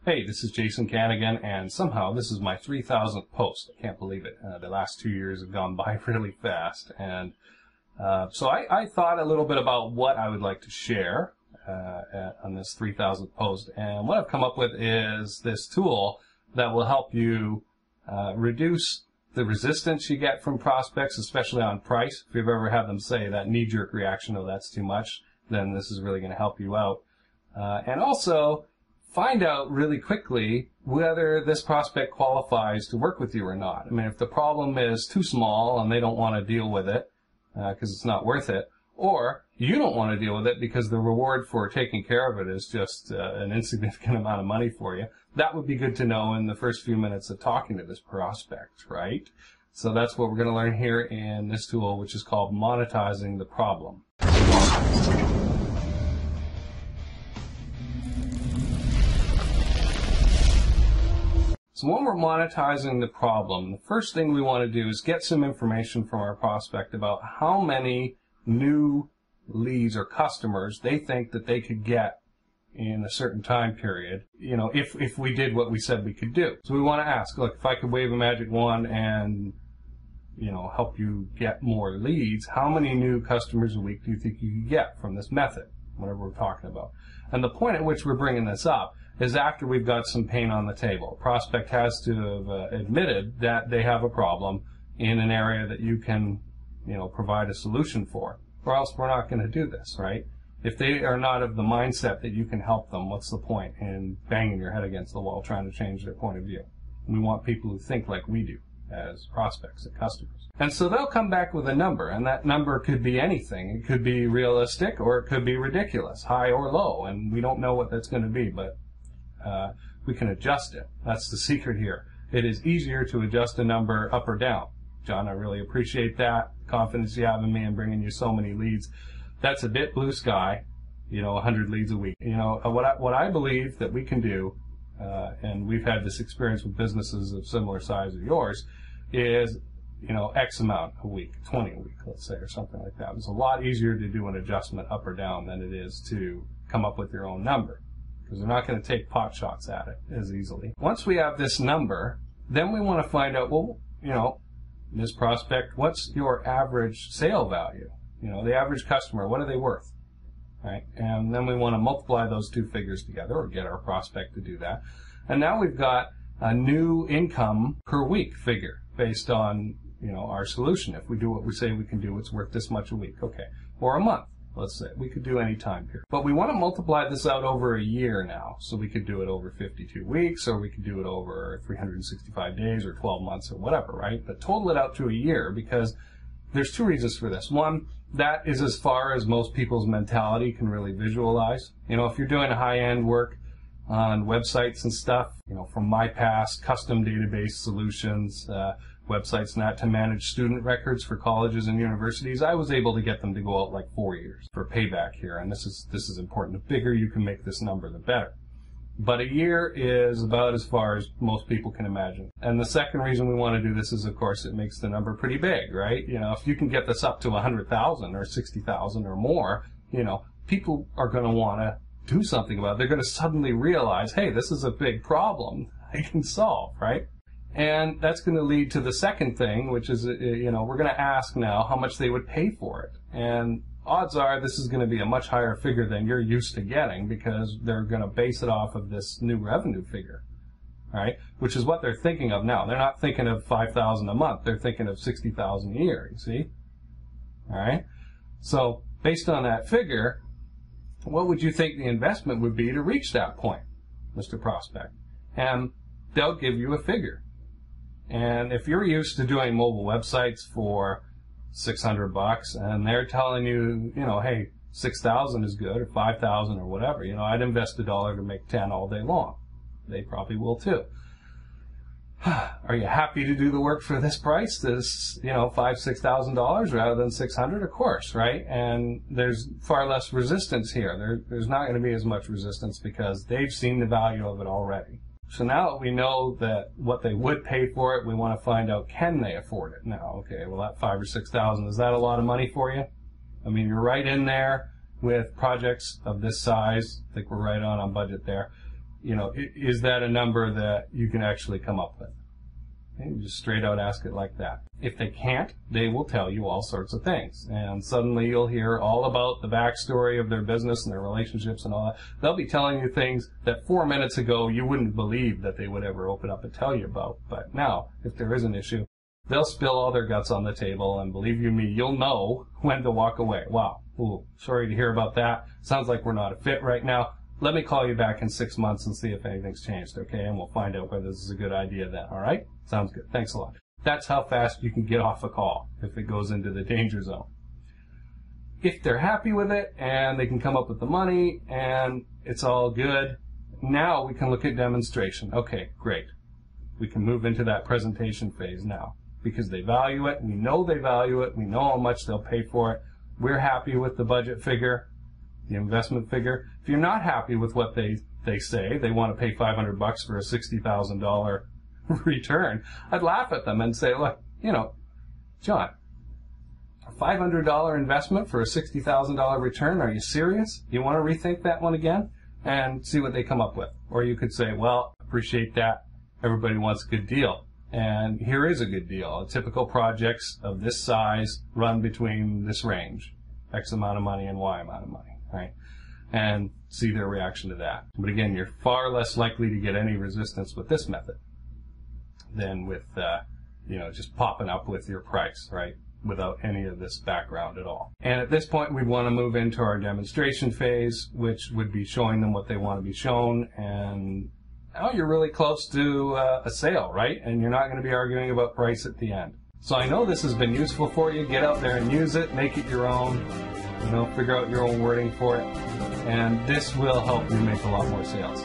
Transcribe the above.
Hey, this is Jason Kanigan, and somehow this is my 3,000th post. I can't believe it. The last 2 years have gone by really fast, and so I thought a little bit about what I would like to share on this 3,000th post, and what I've come up with is this tool that will help you reduce the resistance you get from prospects, especially on price. If you've ever had them say that knee-jerk reaction, oh, that's too much, then this is really going to help you out. And also find out really quickly whether this prospect qualifies to work with you or not. I mean, if the problem is too small and they don't want to deal with it because it's not worth it, or you don't want to deal with it because the reward for taking care of it is just an insignificant amount of money for you, that would be good to know in the first few minutes of talking to this prospect, right? So that's what we're going to learn here in this tool, which is called Monetizing the Problem. So when we're monetizing the problem, the first thing we want to do is get some information from our prospect about how many new leads or customers they think that they could get in a certain time period, you know, if we did what we said we could do. So we want to ask, look, if I could wave a magic wand and, you know, help you get more leads, how many new customers a week do you think you could get from this method, whatever we're talking about? And the point at which we're bringing this up is after we've got some pain on the table. A prospect has to have admitted that they have a problem in an area that you can, you know, provide a solution for, or else we're not going to do this, right? If they are not of the mindset that you can help them, what's the point in banging your head against the wall trying to change their point of view? We want people who think like we do as prospects and customers. And so they'll come back with a number, and that number could be anything. It could be realistic, or it could be ridiculous, high or low, and we don't know what that's going to be, but we can adjust it. That's the secret here. It is easier to adjust a number up or down. John, I really appreciate that confidence you have in me and bringing you so many leads. That's a bit blue sky, you know, 100 leads a week. You know, what I believe that we can do, and we've had this experience with businesses of similar size as yours, is, you know, X amount a week, 20 a week, let's say, or something like that. It's a lot easier to do an adjustment up or down than it is to come up with your own number, because they're not going to take pot shots at it as easily. Once we have this number, then we want to find out, well, you know, this prospect, what's your average sale value? You know, the average customer, what are they worth? Right? And then we want to multiply those two figures together, or get our prospect to do that. And now we've got a new income per week figure based on, you know, our solution. If we do what we say we can do, it's worth this much a week. Okay. Or a month, let's say. We could do any time period. But we want to multiply this out over a year now. So we could do it over 52 weeks, or we could do it over 365 days, or 12 months, or whatever, right? But total it out to a year, because there's two reasons for this. One, that is as far as most people's mentality can really visualize. You know, if you're doing high-end work on websites and stuff, you know, from my past, custom database solutions, websites not to manage student records for colleges and universities, I was able to get them to go out like 4 years for payback here. And this is important. The bigger you can make this number, the better. But a year is about as far as most people can imagine. And the second reason we want to do this is, of course, it makes the number pretty big, right? You know, if you can get this up to 100,000 or 60,000 or more, you know, people are going to want to do something about it. They're going to suddenly realize, hey, this is a big problem I can solve, right? And that's going to lead to the second thing, which is, you know, we're going to ask now how much they would pay for it. And odds are this is going to be a much higher figure than you're used to getting, because they're going to base it off of this new revenue figure, right? Which is what they're thinking of now. They're not thinking of 5,000 a month. They're thinking of 60,000 a year, you see? All right? So based on that figure, what would you think the investment would be to reach that point, Mr. Prospect? And they'll give you a figure. And if you're used to doing mobile websites for $600 and they're telling you, you know, hey, 6,000 is good, or 5,000 or whatever, you know, I'd invest $1 to make 10 all day long. They probably will too. Are you happy to do the work for this price, this, you know, $5,000, $6,000 rather than 600? Of course, right? And there's far less resistance here. There's not going to be as much resistance because they've seen the value of it already. So now that we know that what they would pay for it, we want to find out, can they afford it? Now, okay, well, that 5,000 or 6,000, is that a lot of money for you? I mean, you're right in there with projects of this size. I think we're right on budget there. is that a number that you can actually come up with? Okay, just straight out ask it like that. If they can't, they will tell you all sorts of things. And suddenly you'll hear all about the backstory of their business and their relationships and all that. They'll be telling you things that 4 minutes ago you wouldn't believe that they would ever open up and tell you about. But now, if there is an issue, they'll spill all their guts on the table, and believe you me, you'll know when to walk away. Wow, ooh, sorry to hear about that. Sounds like we're not a fit right now. Let me call you back in 6 months and see if anything's changed, okay? And we'll find out whether this is a good idea then, all right? Sounds good. Thanks a lot. That's how fast you can get off a call if it goes into the danger zone. If they're happy with it and they can come up with the money and it's all good, now we can look at demonstration. Okay, great. We can move into that presentation phase now because they value it. We know they value it. We know how much they'll pay for it. We're happy with the budget figure, the investment figure. If you're not happy with what they say, they want to pay $500 for a $60,000 return, I'd laugh at them and say, look, John, a $500 investment for a $60,000 return, are you serious? You want to rethink that one again? And see what they come up with. Or you could say, well, appreciate that. Everybody wants a good deal. And here is a good deal. Typical projects of this size run between this range, X amount of money and Y amount of money, right? And see their reaction to that. But again, you're far less likely to get any resistance with this method than with, just popping up with your price, right? Without any of this background at all. And at this point, we want to move into our demonstration phase, which would be showing them what they want to be shown. And now you're really close to a sale, right? And you're not going to be arguing about price at the end. So I know this has been useful for you. Get out there and use it. Make it your own. Figure out your own wording for it. And this will help you make a lot more sales.